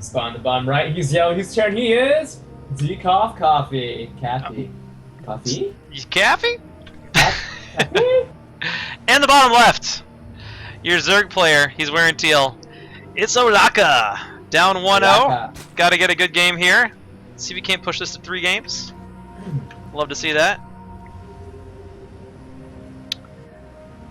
Spawn the bomb right. He's yelling his turn. He is DecofCaffee. Caffee. Coffee? Caffee? Caffee? And the bottom left, your Zerg player. He's wearing teal. It's Olaca. Down 1-0. Got to get a good game here. See if we can't push this to 3 games. Love to see that.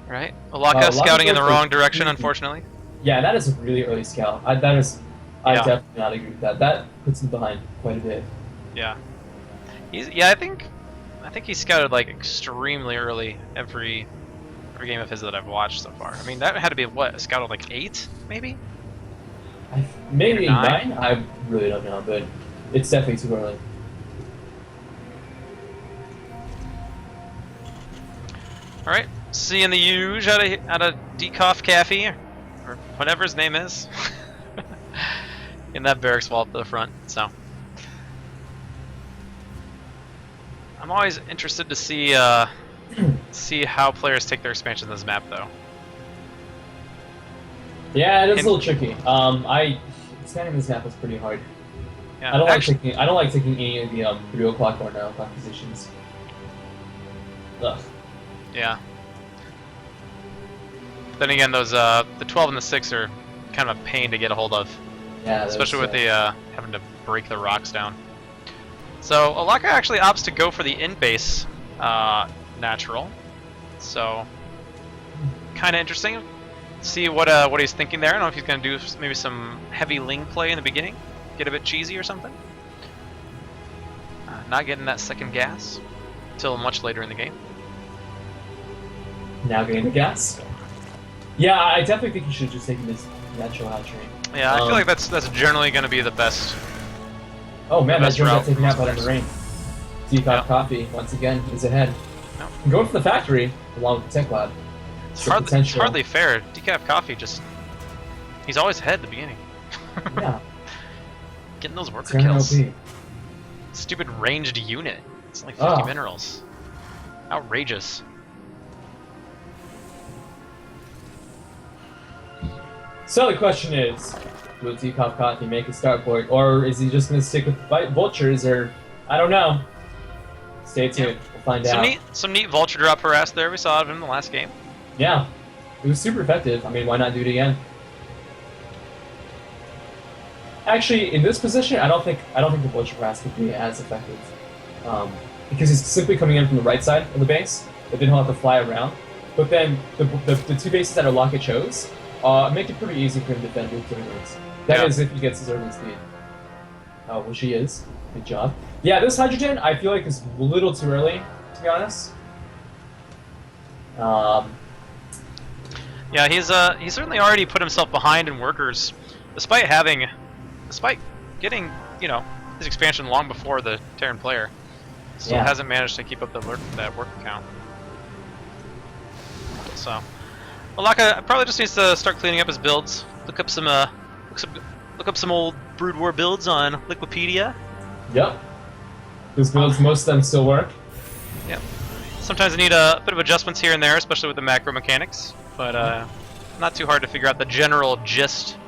Right, Olaca scouting in the wrong direction, unfortunately. Yeah, that is a really early scout. I definitely not agree with that. That puts him behind quite a bit. Yeah, I think he scouted like extremely early every game of his that I've watched so far. I mean, that had to be what, a scout of like 8, maybe? Maybe 9. I really don't know, but it's definitely too early. All right. Seeing the huge out of DecofCaffee, or whatever his name is, in that barracks wall up to the front. So I'm always interested to see see how players take their expansion in this map, though. Yeah, it is a little tricky. Expanding this map is pretty hard. Yeah, I don't like taking any of the 3 o'clock or 9 o'clock positions. Ugh. Yeah. Then again, those the 12 and the 6 are kind of a pain to get a hold of. Yeah, especially with the having to break the rocks down. So Olaca actually opts to go for the in-base natural. So kind of interesting. See what he's thinking there. I don't know if he's gonna do maybe some heavy Ling play in the beginning, get a bit cheesy or something. Not getting that second gas till much later in the game. Now getting the gas. Yeah, I definitely think you should have just taken this natural hatchery. Yeah, I feel like that's generally going to be the best. Oh man, that drone got taken out by players. the rain. DecofCaffee once again is ahead. Yep. Going for the factory along with the tech lab. It's hardly fair. DecofCaffee he's always ahead at the beginning. Yeah. Getting those worker kills. Stupid ranged unit. It's like 50 minerals. Outrageous. So the question is, will DecofCaffee make a start for it, or is he just going to stick with vultures, or I don't know. Stay tuned. We'll find out. Some neat vulture drop harass there. We saw of him in the last game. Yeah, it was super effective. I mean, why not do it again? Actually, in this position, I don't think the vulture harass could be as effective, because he's simply coming in from the right side of the base, but then he'll have to fly around. But then the 2 bases that Olaca chose. Make it pretty easy for him to defend with Zerglings. That is if he gets his Zergling speed. Which he is. Good job. Yeah, this hydrogen I feel like is a little too early, to be honest. Yeah, he's certainly already put himself behind in workers, despite getting his expansion long before the Terran player. Still hasn't managed to keep up that worker count. So. Olaca probably just needs to start cleaning up his builds. Look up some old Brood War builds on Liquipedia. Yep. Those builds, most of them still work. Yep. Sometimes they need a bit of adjustments here and there, especially with the macro mechanics, but not too hard to figure out the general gist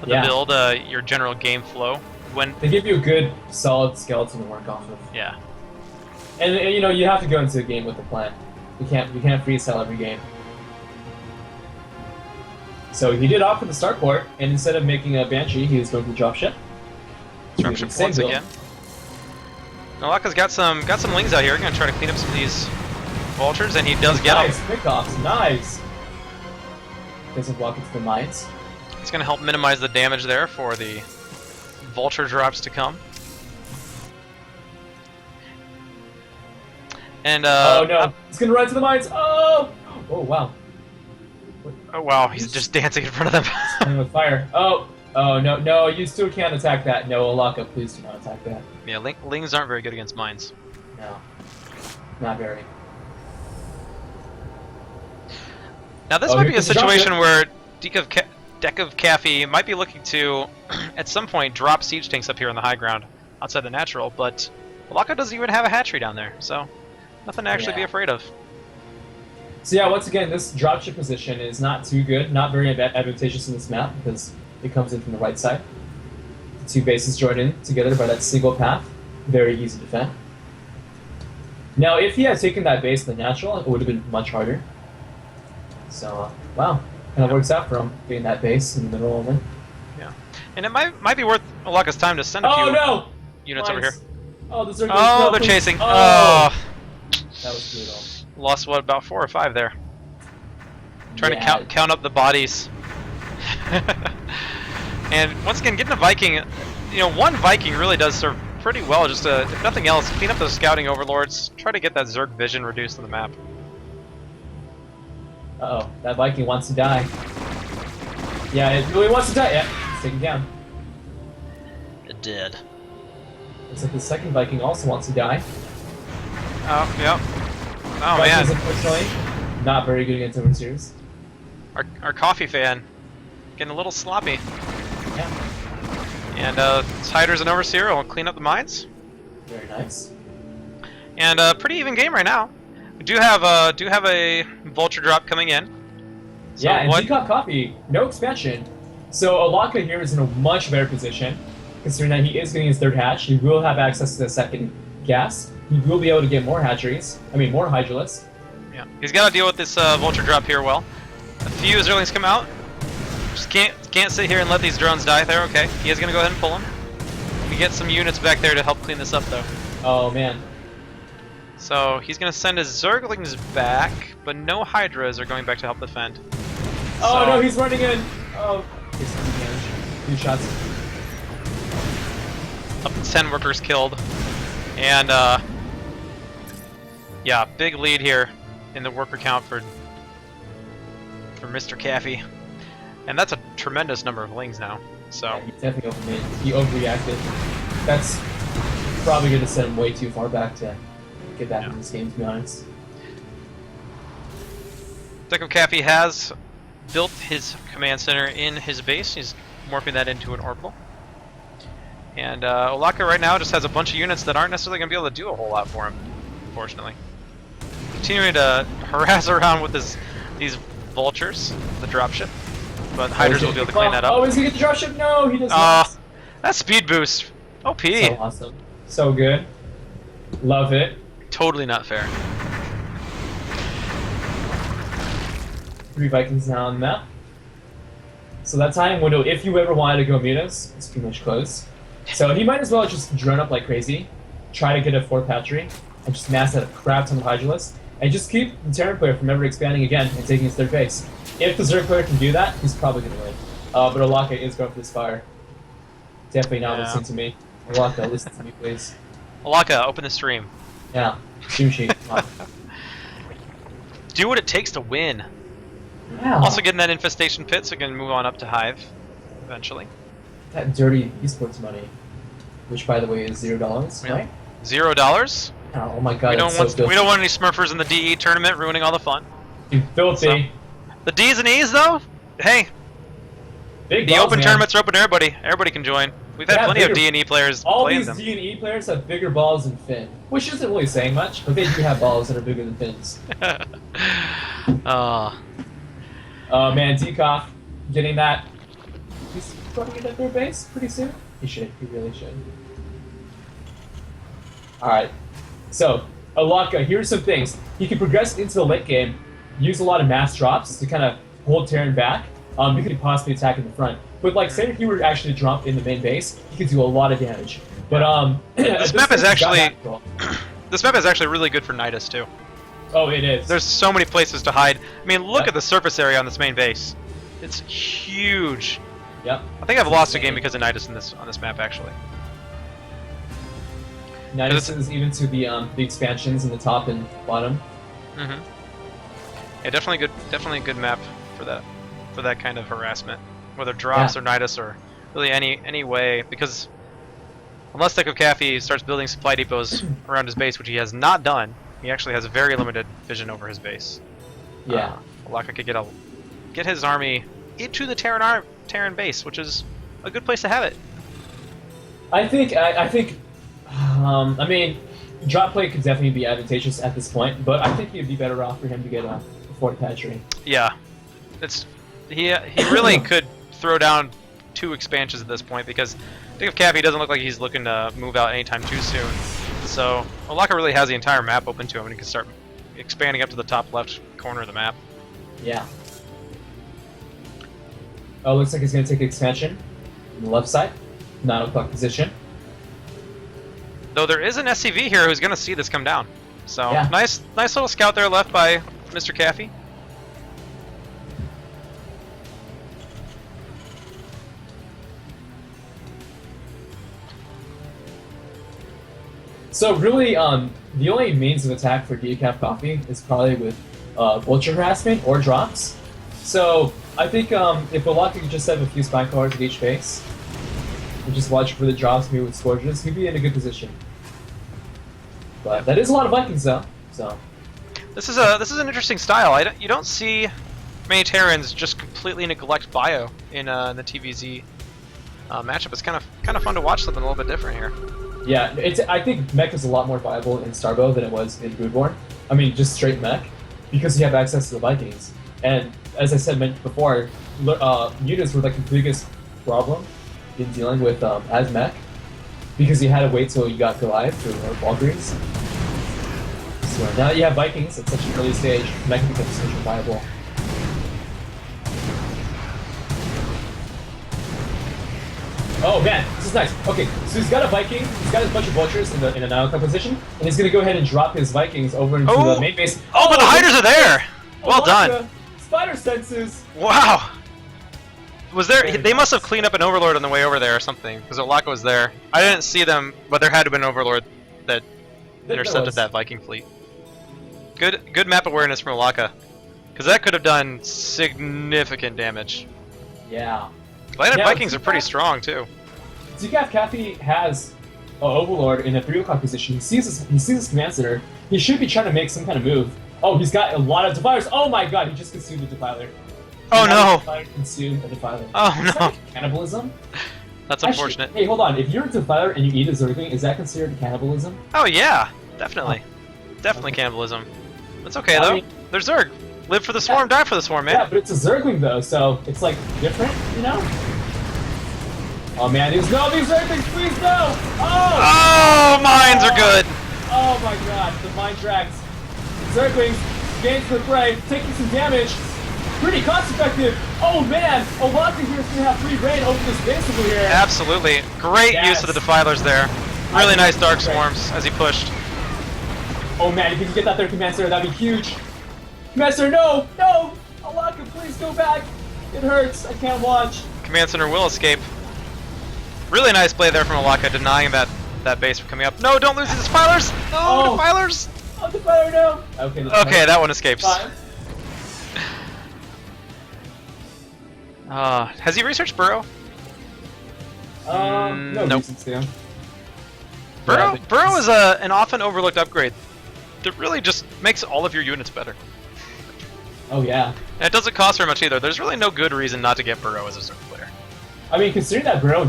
of the build, your general game flow. When they give you a good, solid skeleton to work off of. Yeah. And you have to go into a game with a plan. You can't freestyle every game. So he did opt for the start port, and instead of making a Banshee, he was going for the dropship. Dropship once again. Olaca's got some lings out here. Gonna try to clean up some of these vultures, and he does get them. Nice pickoffs, nice. Doesn't walk into the mines. It's gonna help minimize the damage there for the vulture drops to come. And oh no, he's gonna run to the mines. Oh wow. Oh wow, he's just dancing in front of them. Playing with fire. Oh no, you still can't attack that. No, Olaca, please do not attack that. Yeah, lings aren't very good against mines. No, not very. Now this might be a situation where DecofCaffee might be looking to, at some point, drop siege tanks up here on the high ground outside the natural, but Olaca doesn't even have a hatchery down there, so nothing to actually be afraid of. So yeah, once again, this dropship position is not too good, not very advantageous in this map because it comes in from the right side. The two bases joined in together by that single path. Very easy to defend. Now, if he had taken that base in the natural, it would have been much harder. So, wow. Kind of works out for him, getting that base in the middle of it. Yeah. And it might be worth Olaca's time to send a few units over here. Oh, the Zerg Oh, they're chasing. Oh! That was brutal. Lost, what, about 4 or 5 there. Trying to count up the bodies. And once again, getting a Viking, one Viking really does serve pretty well, just to, if nothing else, clean up those scouting overlords, try to get that Zerg vision reduced on the map. Uh-oh, that Viking wants to die. Yeah, it really wants to die. Yeah, it's taken down. It did. Looks like the second Viking also wants to die. Oh, yep. Oh, Vikings, man. unfortunately, not very good against overseers. Our coffee fan getting a little sloppy. Yeah. And Hydras and Overseer will clean up the mines. Very nice. And pretty even game right now. We do have a vulture drop coming in. So yeah, and DecofCaffee, no expansion. So Olaca here is in a much better position, considering that he is getting his third hatch. He will have access to the second gas. He will be able to get more hatcheries. I mean, more Hydralisks. Yeah, he's got to deal with this vulture drop here well. A few Zerlings come out. Just can't sit here and let these drones die there. Okay, he is gonna go ahead and pull them. We get some units back there to help clean this up though. Oh man. So he's gonna send his Zerglings back, but no Hydras are going back to help defend. Oh no, he's running in. Oh, he's taking damage. 2 shots. Up to 10 workers killed, and yeah, big lead here in the worker count for Mr. Caffee. And that's a tremendous number of lings now. So yeah, he definitely overmade. He overreacted. That's probably going to send him way too far back to get back in this game, to be honest. DecofCaffee has built his command center in his base. He's morphing that into an orbital. And Olaca right now just has a bunch of units that aren't necessarily going to be able to do a whole lot for him, unfortunately. Continuing to harass around with these vultures, the dropship. But Hydras will be able to clean that up. Oh, is he get the dropship? No, he does not. That speed boost. OP. So awesome. So good. Love it. Totally not fair. 3 Vikings now on the map. So that time window, if you ever wanted to go Mutas, it's pretty much closed. So he might as well just drone up like crazy, try to get a 4th hatchery, and just mass out a crap ton of Hydralisks, and just keep the Terran player from ever expanding again and taking his 3rd base. If the Zerg player can do that, he's probably going to win. But Olaca is going for this fire. Definitely not listening to me. Olaca, listen to me, please. Olaca, open the stream. Yeah, stream sheet. Do what it takes to win. Yeah. Also getting that infestation pit, so we can move on up to Hive eventually. That dirty esports money, which by the way is $0, right? $0? Oh my god, we don't want any Smurfers in the DE tournament ruining all the fun. Dude, filthy. So, the D's and E's though, hey, big the balls, open man. tournaments are open to everybody. Everybody can join. We've had plenty of D and E players all playing these them. D and E players have bigger balls than Finn, which isn't really saying much, but they do have balls that are bigger than Finn's. Oh man, Decoff getting that. He's going to get that 3rd base pretty soon. He should. He really should. All right. So Olaca, here's some things. He can progress into the late game, use a lot of mass drops to kind of hold Terran back. He could possibly attack in the front. But like, say if he were to actually drop in the main base, he could do a lot of damage. But this map is actually really good for Nidus too. Oh, it is. There's so many places to hide. I mean, look at the surface area on this main base. It's huge. Yep. I think I've lost a game because of Nidus on this map actually. Nidus is even to the expansions in the top and bottom. Mm-hmm. Yeah, definitely a good map for that kind of harassment, whether drops or Nidus or really any way, because unless DecofCaffee starts building supply depots around his base, which he has not done, he actually has very limited vision over his base. Yeah. Olaca could get his army into the Terran base, which is a good place to have it. I mean, drop play could definitely be advantageous at this point, but I think it'd be better off for him to get a 4th hatchery. Yeah, he really could throw down two expansions at this point because DecofCaffee doesn't look like he's looking to move out anytime too soon. So Olaca really has the entire map open to him, and he can start expanding up to the top left corner of the map. Yeah. Oh, looks like he's going to take expansion on the left side. 9 o'clock position. Though there is an SCV here who's going to see this come down. So Yeah. nice little scout there left by Mr. Caffey. So really, the only means of attack for DecofCaffee is probably with vulture harassment or drops. So I think if Olaca could just have a few spine callers at each base, and just watch for the drops, maybe with scourges, he'd be in a good position. But that is a lot of Vikings though. So This is an interesting style. You don't see many Terrans just completely neglect bio in the TVZ matchup. It's kind of fun to watch something a little bit different here. yeah, I think mech is a lot more viable in Starbow than it was in Broodborn. I mean, just straight mech, because you have access to the Vikings. And as I said before, units were like the biggest problem in dealing with as mech, because you had to wait till you got Goliath for Valkyries. So now that you have Vikings at such an early stage, mech becomes such a viable. Oh man, this is nice. Okay, so he's got a Viking, he's got a bunch of vultures in a 9 o'clock position, and he's gonna go ahead and drop his Vikings over into the main base. Oh, but the hiders are there! Well done. Spider senses! Wow! Was there? They must have cleaned up an Overlord on the way over there or something, because Olaca was there. I didn't see them, but there had to have been an Overlord that intercepted that Viking fleet. Good map awareness from Olaca, because that could have done significant damage. Yeah. Landed Vikings are pretty strong too. DecofCaffee has an Overlord in a 3 o'clock position. He sees his command center. He should be trying to make some kind of move. Oh, he's got a lot of defilers. Oh my god, he just consumed a defiler. Oh no! Defiler consumed a defiler. Oh Is no! that cannibalism? That's unfortunate. Hey, hold on. If you're a defiler and you eat a Zergling, is that considered cannibalism? Oh yeah, definitely. Definitely cannibalism. That's okay though. They're Zerg. Live for the swarm, die for the swarm, man. Yeah, but it's a Zergling though, so it's like different, you know? Oh man, these Zerglings, please no! Oh, mines are good. Oh my god, the mine tracks. Zerglings, gains for the prey, taking some damage. Pretty cost effective. Oh man, Olaca here is gonna have free reign over this base over here. Absolutely. Great use of the defilers there. Really nice dark swarms as he pushed. Oh man, if you can get that third command center, that'd be huge. Command center, no! No! Olaca, please go back. It hurts. I can't watch. Command center will escape. Really nice play there from Olaca, denying that base from coming up. No, don't lose these defilers! No, defilers! Oh, defiler, no! Okay, that one escapes. Has he researched Burrow? No nope. reasons to. Burrow is an often overlooked upgrade that really just makes all of your units better. Oh yeah. And it doesn't cost very much either. There's really no good reason not to get Burrow as a Zerg player. I mean, considering that Burrow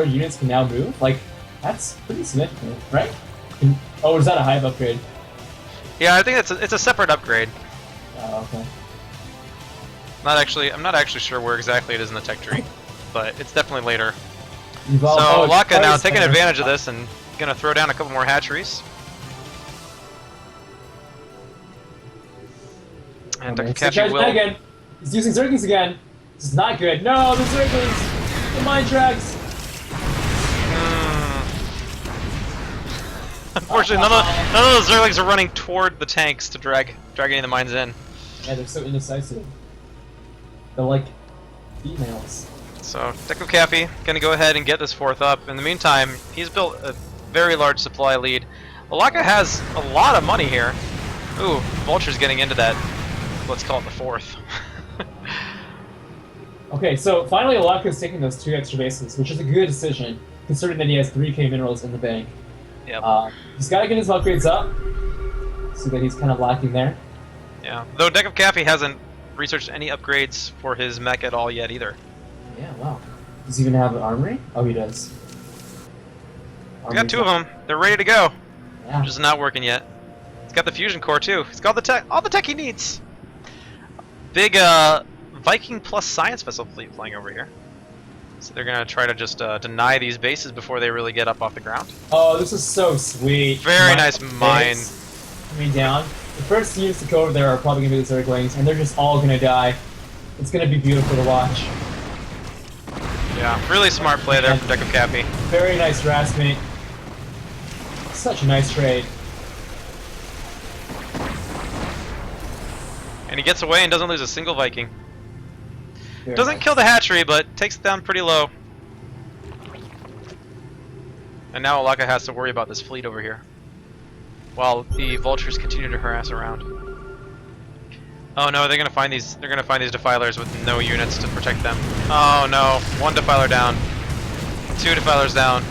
units can now move, like, that's pretty significant, right? Oh, is that a hive upgrade? Yeah, I think it's a separate upgrade. Oh, okay. I'm not actually sure where exactly it is in the tech tree, but it's definitely later. So Olaca now taking advantage of this and gonna throw down a couple more hatcheries. And DecofCaffee will. Again. He's using Zerglings again. This is not good. No, the Zerglings! The mine tracks! Unfortunately, none of the Zerglings are running toward the tanks to drag any of the mines in. Yeah, they're so indecisive. They're like females. So DecofCaffee gonna go ahead and get this fourth up. In the meantime, he's built a very large supply lead. Olaca has a lot of money here. Ooh, Vulture's getting into that. Let's call it the fourth. Okay, so finally Olaca's taking those 2 extra bases, which is a good decision, considering that he has 3k minerals in the bank. Yep. He's got to get his upgrades up, so that he's kind of lacking there. Yeah, though DecofCaffee hasn't researched any upgrades for his mech at all yet either. Yeah, wow. Does he even have an armory? Oh, he does. We got 2 of them. They're ready to go. Yeah. Just not working yet. He's got the fusion core too. He's got all the tech he needs. Big Viking plus science vessel fleet flying over here. So they're gonna try to just deny these bases before they really get up off the ground. Oh, this is so sweet. Very nice mine. Coming down. The first units to go over there are probably gonna be the Zerglings, and they're just all gonna die. It's gonna be beautiful to watch. Yeah, really smart play there from DecofCaffee. Very nice harassment. Such a nice trade. And he gets away and doesn't lose a single Viking. Very Doesn't nice. kill the hatchery, but takes it down pretty low. And now Olaca has to worry about this fleet over here, while the vultures continue to harass around. Oh no, they're gonna find these. They're gonna find these defilers with no units to protect them. Oh no, 1 defiler down, 2 defilers down.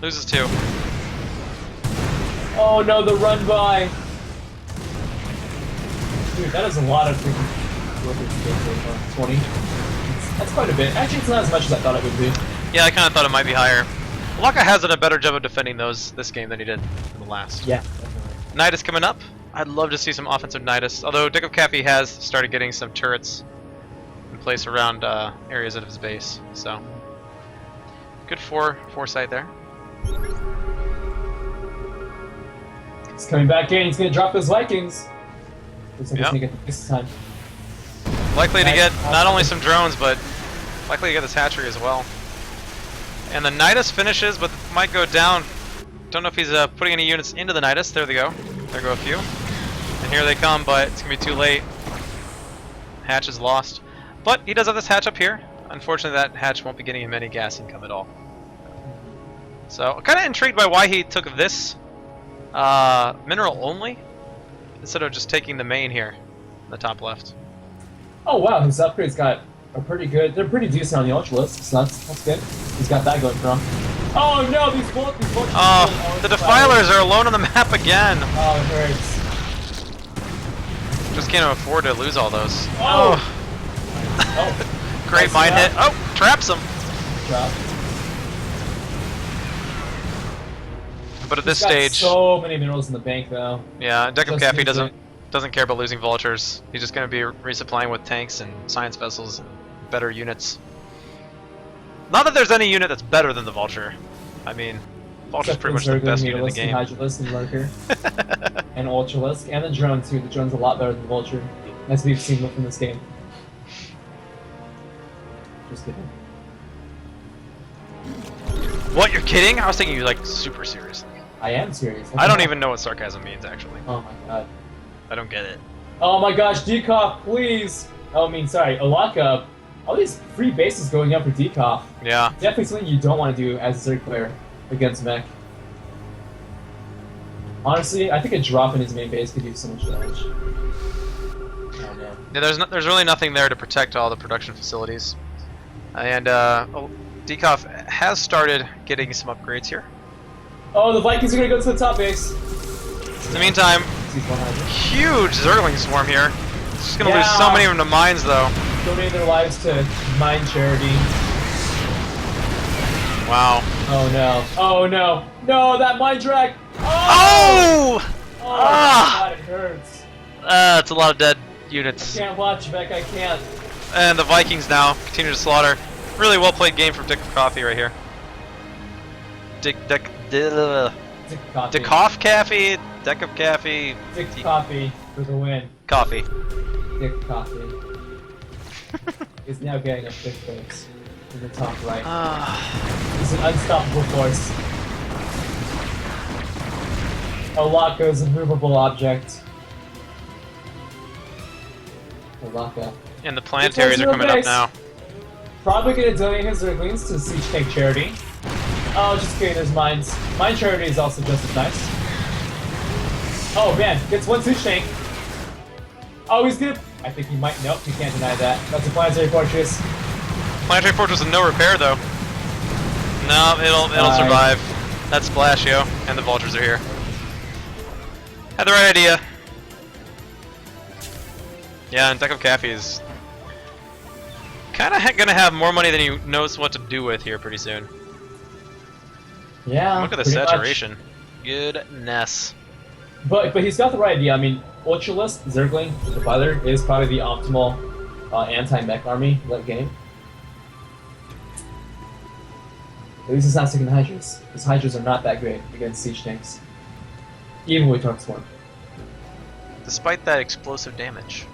Loses 2. Oh no, the run by. Dude, that is a lot of freaking. 20. That's quite a bit. Actually, it's not as much as I thought it would be. Yeah, I kind of thought it might be higher. Olaca has done a better job of defending those this game than he did in the last. Yeah, definitely. Nidus coming up. I'd love to see some offensive Nidus, although DecofCaffee has started getting some turrets in place around areas of his base, so good foresight there. He's coming back in. He's gonna drop those Vikings. Looks like Yep. he's gonna get this time. Likely to get not only some drones, but likely to get this hatchery as well. And the Nidus finishes, but might go down. Don't know if he's putting any units into the Nidus. There they go. There go a few. And here they come, but it's going to be too late. Hatch is lost. But he does have this hatch up here. Unfortunately, that hatch won't be getting him any gas income at all. So, I'm kind of intrigued by why he took this mineral only, instead of just taking the main here, in the top left. Oh wow, his upgrades got a pretty good. They're pretty decent on the Ultralisk, so that's good. He's got that going for him. Oh no, these bullets. Oh, the defilers are alone on the map again. Oh, it hurts. Just can't afford to lose all those. Oh. Oh. Great Nice mine trap. hit. Oh, traps him. Drop. But at this He's got stage, so many minerals in the bank though. yeah, Just DecofCaffee use doesn't care about losing vultures. He's just going to be resupplying with tanks and science vessels and better units. Not that there's any unit that's better than the vulture. I mean, vulture's pretty much the best unit in the game. Hydralisk and Lurker. And Ultralisk. And the drone too. The drone's a lot better than the Vulture. As we've seen from this game. Just kidding. What, you're kidding? I was taking you like super seriously. I am serious. I don't even know what sarcasm means actually. Oh my god. I don't get it. Oh my gosh, Decoff, please! Oh, I mean, sorry, Olaca. All these free bases going up for Decoff. Yeah. Definitely something you don't want to do as a Zerg player against Mech. Honestly, I think a drop in his main base could do so much damage. Oh man. Yeah, there's really nothing there to protect all the production facilities. And Decoff has started getting some upgrades here. Oh, the Vikings are gonna go to the top base. In the meantime, He's 100. huge Zergling swarm here. It's just gonna lose so Yeah. many of them to mines though. Donating their lives to mine charity. Wow. Oh no. Oh no. No, that mine drag! Oh! Oh Ah! god, it hurts. It's a lot of dead units. Can't watch, Beck, I can't. And the Vikings now continue to slaughter. Really well played game from DecofCaffee right here. DecofCaffee, DecofCaffee, Dick Coffee for the win. coffee. Dick Coffee is now getting a fifth place in the top right. He's an unstoppable force. Olaca's a movable object. Olaca. And the planetaries are coming up now. Probably gonna donate his Zerglings to Siege Tank Charity. Oh, just kidding, there's mines. Mine Charity is also just as nice. Oh man, gets one Siege Tank. Oh, he's good. I think he might. Nope, he can't deny that. That's a Planetary Fortress. Planetary Fortress is no repair though. No, it'll survive. That's Splashio, and the vultures are here. Had the right idea. Yeah, and DecofCaffee is kind of gonna have more money than he knows what to do with here pretty soon. Yeah. Look at the pretty much. saturation. Goodness. But he's got the right idea. I mean, Ultralisk, Zergling, the Defiler is probably the optimal anti-mech army late game. At least it's not sticking Hydras, because Hydras are not that great against siege tanks. Even with Dark Swarm. Despite that explosive damage.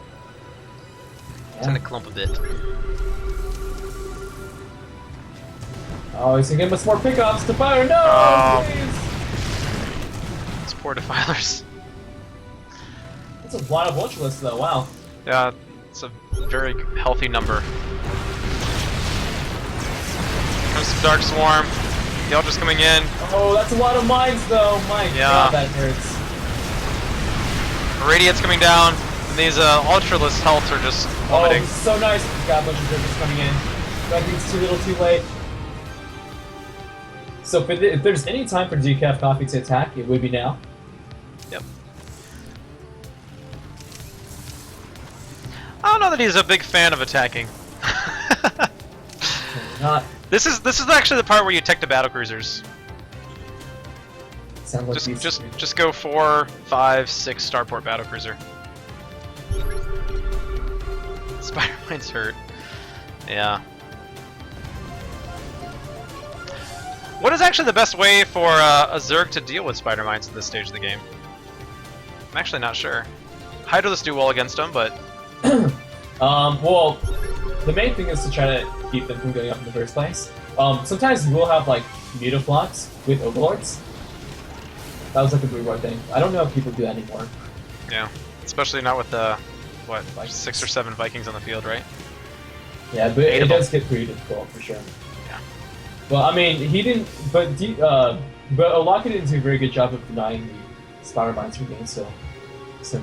It's in a clump a bit. Oh, he's gonna give us more pickups to fire. No, please. It's poor defilers. That's a lot of Ultralists though, wow. Yeah, it's a very healthy number. Comes some Dark Swarm. The Ultra's coming in. Oh, that's a lot of mines though. My god, that hurts. Radiant's coming down, and these Ultralist healths are just plummeting. Oh, so nice. We've got a bunch of Rivers coming in. But I think it's too little too late. So if there's any time for DecofCaffee to attack, it would be now. Yep. I don't know that he's a big fan of attacking. Not. This is actually the part where you tech the battlecruisers. Sounds like Just go 4, 5, 6 starport battlecruiser. Spider-Mine's hurt. Yeah. What is actually the best way for a Zerg to deal with Spider-Mines at this stage of the game? I'm actually not sure. Hydralisks do well against them, but... well, the main thing is to try to keep them from going up in the first place. Sometimes you will have, like, mutaflots with Overlords. That was like a reward thing. I don't know if people do that anymore. Yeah, especially not with the, what, like 6 or 7 Vikings on the field, right? Yeah, but it does get pretty difficult, for sure. Yeah. Well, I mean, he didn't... But Olaca didn't do a very good job of denying the Spider-Mines from being so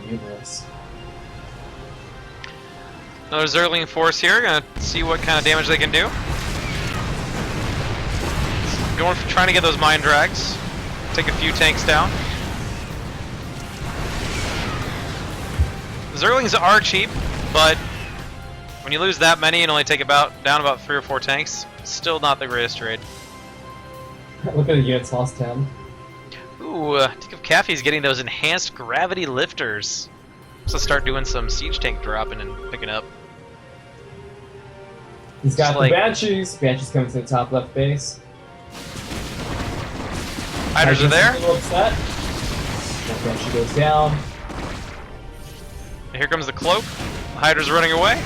numerous. Another Zergling force here, gonna see what kind of damage they can do. Going for trying to get those mine drags. Take a few tanks down. Zerglings are cheap, but when you lose that many and only take down about 3 or 4 tanks, still not the greatest trade. Look at the units lost 10. Ooh, DecofCaffee's getting those enhanced gravity lifters. So start doing some siege tank dropping and picking up. He's got the Banshees. Banshees coming to the top left base. Hydras are there. A little upset. That Banshee goes down. And here comes the cloak. The Hydra's running away.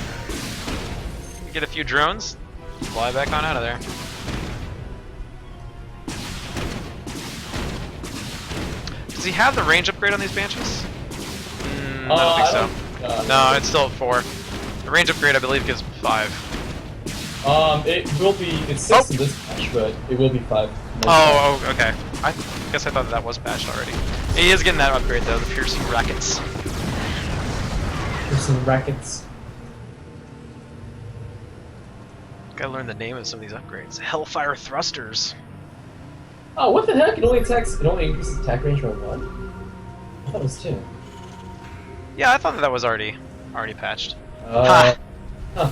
Get a few drones. Fly back on out of there. Does he have the range upgrade on these Banshees? I don't think so. No, it's still at 4. The range upgrade, I believe, gives 5. It will be. It's 6 in this patch, but it will be 5. Oh, okay. I guess I thought that was patched already. He is getting that upgrade though, the piercing rackets. Piercing rackets. Gotta learn the name of some of these upgrades. Hellfire thrusters. Oh, what the heck? It only increases attack range by 1. I thought it was 2. Yeah, I thought that was already patched. Ha! Huh.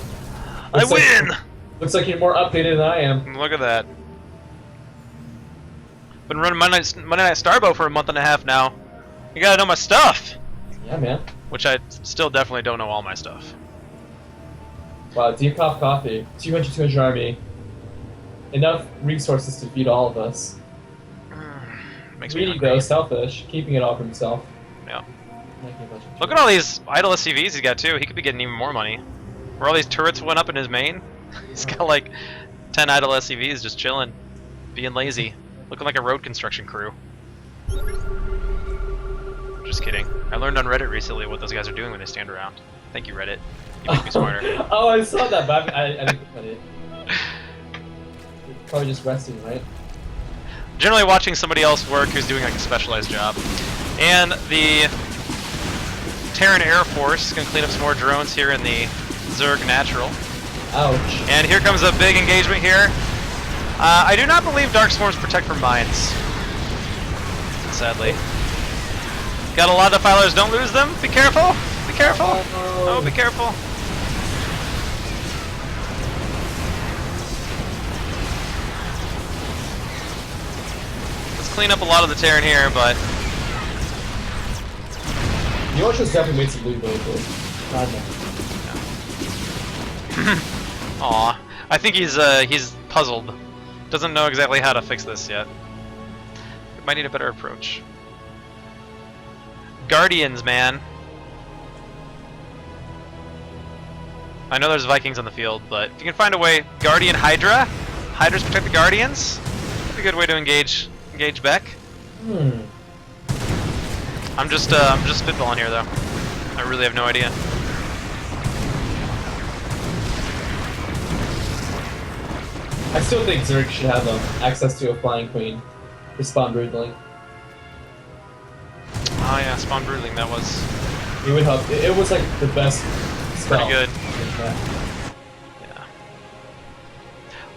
I win! Looks like you're more updated than I am. Look at that. Been running Monday Night Starbow for a month and a half now. You gotta know my stuff! Yeah, man. Which I still definitely don't know all my stuff. Wow, DecofCaffee, 200 army. Enough resources to feed all of us. Makes me Greedy though, selfish, keeping it all for himself. Yeah. Look at all these idle SCVs he's got too. He could be getting even more money. Where all these turrets went up in his main, he's got like 10 idle SCVs just chilling, being lazy, looking like a road construction crew. Just kidding. I learned on Reddit recently what those guys are doing when they stand around. Thank you, Reddit. You make me smarter. Oh, I saw that, but I didn't put it. Probably just resting, right? Generally watching somebody else work who's doing like a specialized job. And the Terran Air Force can clean up some more drones here in the Zerg Natural. Ouch. And here comes a big engagement here. I do not believe Dark Swarms protect from mines. Sadly. Got a lot of defilers, don't lose them. Be careful! Be careful! Oh, be careful. Let's clean up a lot of the Terran here, but... The Orchard's definitely made some loot really cool. God, no. Aw. I think he's puzzled. Doesn't know exactly how to fix this yet. It might need a better approach. Guardians, man. I know there's Vikings on the field, but if you can find a way, Guardian Hydra. Hydras protect the Guardians. That'd be a good way to engage Beck. I'm just spitballing here though. I really have no idea. I still think Zerg should have access to a Flying Queen for spawn broodling. Oh yeah, spawn broodling. That was. It would help. It was like the best spell. Pretty good. Yeah.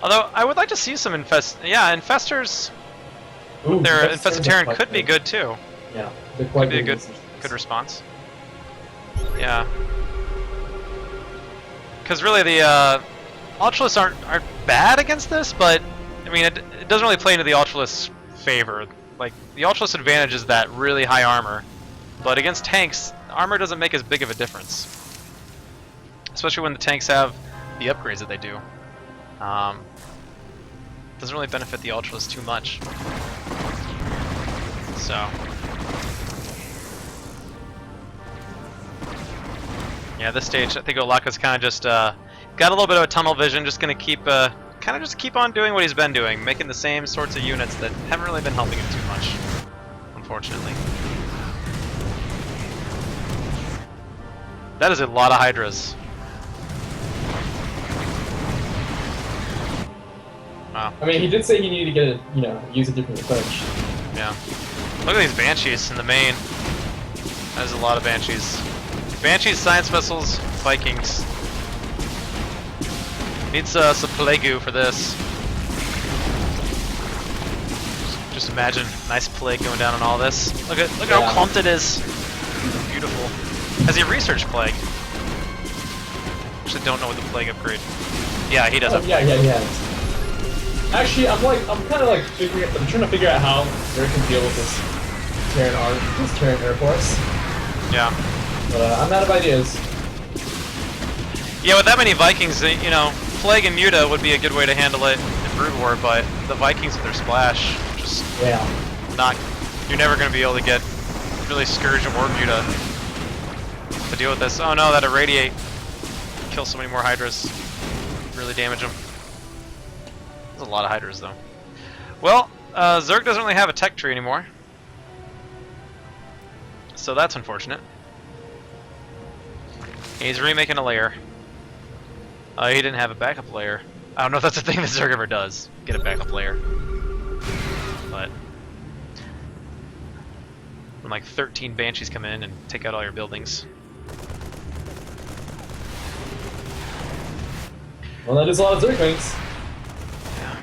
Although I would like to see some infestors. Ooh, Their that's infested Terran could be good too. Yeah, they're quite Could be a good. good response. Yeah. Because really the Ultralists aren't bad against this, but I mean it doesn't really play into the Ultralist's favor. Like the Ultralist advantage is that really high armor, but against tanks, armor doesn't make as big of a difference. Especially when the tanks have the upgrades that they do. Doesn't really benefit the Ultralist too much. So. Yeah, this stage, I think Olaca's kind of just got a little bit of a tunnel vision, just gonna keep keep on doing what he's been doing, making the same sorts of units that haven't really been helping him too much, unfortunately. That is a lot of Hydras. Wow. I mean, he did say he needed to get use a different approach. Yeah. Look at these Banshees in the main. That is a lot of Banshees. Banshees, Science Vessels, Vikings. Needs some Plague for this. Just imagine nice Plague going down on all this. Look at how clumped it is. Beautiful. Has he researched Plague? Actually, don't know what the Plague upgrade. Yeah, he does. Yeah, he has. Actually, I'm kind of like I'm trying to figure out how Zerg can deal with this Terran Air Force. Yeah. But I'm out of ideas. Yeah, with that many Vikings, Plague and Muta would be a good way to handle it in Brood War, but the Vikings with their splash, just you're never going to be able to get really Scourge or Muta to deal with this. Oh no, that Irradiate kills so many more Hydras, really damage them. There's a lot of Hydras though. Well, Zerg doesn't really have a tech tree anymore, so that's unfortunate. He's remaking a layer. He didn't have a backup layer. I don't know if that's a thing that Zerg ever does, get a backup layer. But when like 13 Banshees come in and take out all your buildings. Well, that is a lot of Zerglings. Yeah.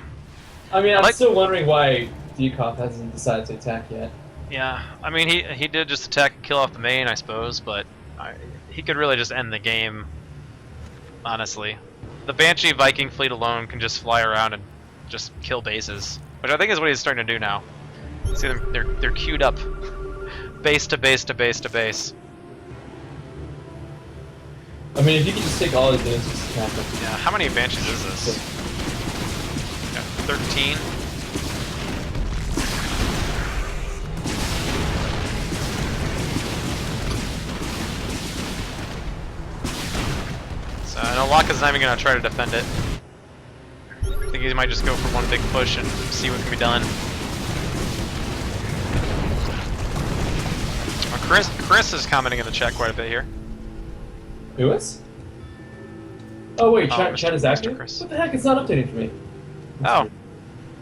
I mean, I'm still wondering why Decoff hasn't decided to attack yet. Yeah, I mean, he did just attack and kill off the main, I suppose, but he could really just end the game, honestly. The Banshee Viking fleet alone can just fly around and just kill bases, which I think is what he's starting to do now. See them, they're queued up, base to base to base to base. I mean, if you could just take all his units and just attack them. Yeah, how many Banshees is this? Yeah, 13. So I know Olaca's not even going to try to defend it. I think he might just go for one big push and see what can be done. Chris is commenting in the chat quite a bit here. Who is? Oh wait, Mr. chat is active? Chris. What the heck? It's not updating for me. Oh,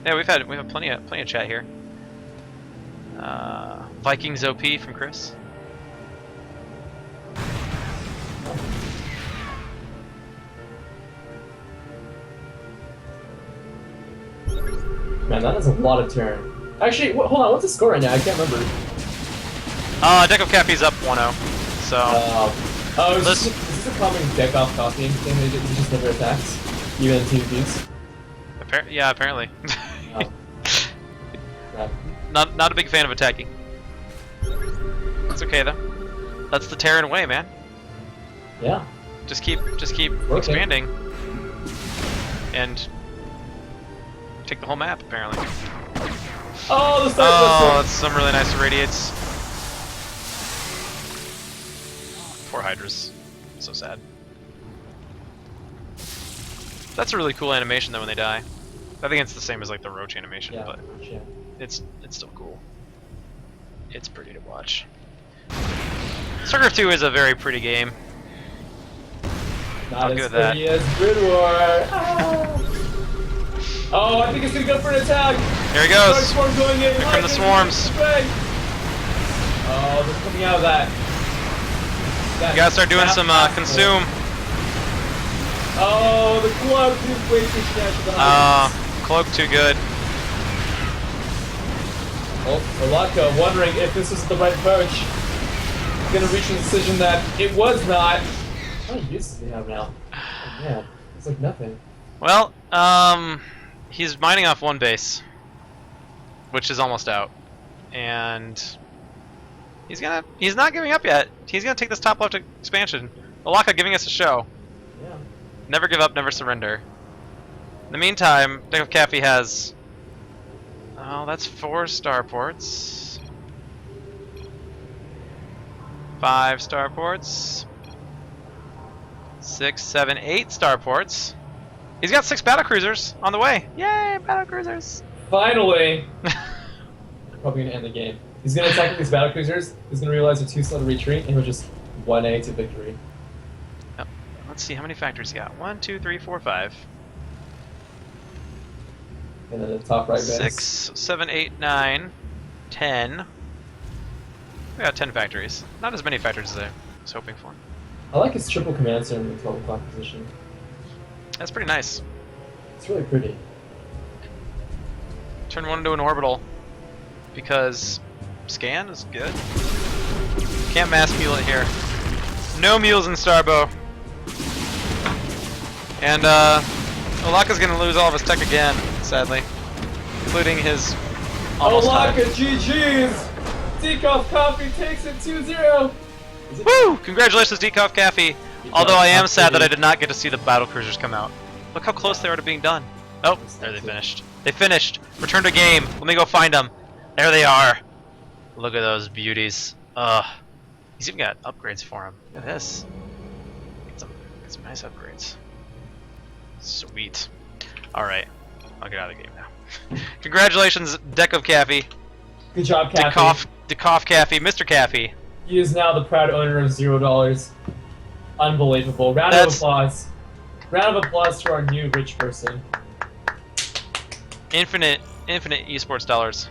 yeah, we've had plenty of chat here. Vikings OP from Chris. Man, that is a lot of Terran. Actually, hold on, what's the score right now? I can't remember. DecofCaffee's up 1-0, so... is this a common DecofCaffee thing? He just never attacks? Even in TVPs? Yeah, apparently. Oh. Yeah. Not a big fan of attacking. It's okay though. That's the Terran way, man. Yeah. Just keep expanding, and take the whole map, apparently. Oh, the Oh, that's some really nice irradiates. Poor Hydras. So sad. That's a really cool animation though when they die. I think it's the same as like the Roach animation, Yeah, but yeah. it's still cool. It's pretty to watch. StarCraft 2 is a very pretty game. Not I'll as give it that. pretty as Grid War. Ah. Oh, I think it's gonna go for an attack. Here he goes. Swarm going in. Here come the swarms. Oh, they're coming out of that. You gotta start doing some consume. Oh, the cloak is way too strong. Cloak too good. Oh, Olaca wondering if this was the right approach. Gonna reach a decision that it was not. How many uses do they have now? Oh, man, it's like nothing. Well, he's mining off one base, which is almost out, and he's not giving up yet. He's gonna take this top left expansion. Olaca giving us a show. Yeah. Never give up, never surrender. In the meantime, DecofCaffee has, oh, that's 4 starports, 5 starports, 6, 7, 8 starports. He's got 6 battlecruisers on the way. Yay, battlecruisers! Finally! Probably gonna end the game. He's gonna attack with these battlecruisers, he's gonna realize they're too slow to retreat, and he'll just 1A to victory. Yep. Let's see how many factories he got. 1, 2, 3, 4, 5. And then the top right base. 6, 7, 8, 9, 10. We got 10 factories. Not as many factories as I was hoping for. I like his triple command center in the 12 o'clock position. That's pretty nice. It's really pretty. Turn 1 into an orbital. Because scan is good. Can't mass mule it here. No mules in Starbow. And Olaca's gonna lose all of his tech again, sadly. Including his almost Olaca, time. GG's! DecofCaffee takes it 2-0! Woo! Congratulations, DecofCaffee! Although I am sad that I did not get to see the battlecruisers come out. Look how close they are to being done. Oh, there they finished. They finished! Return to game! Let me go find them! There they are! Look at those beauties. Ugh. He's even got upgrades for him. Look at this. Get some nice upgrades. Sweet. Alright. I'll get out of the game now. Congratulations, DecofCaffee. Good job, Caffee. DecofCaffee, Mr. Caffee. He is now the proud owner of $0. Unbelievable. Round of applause. Round of applause to our new rich person. Infinite esports dollars.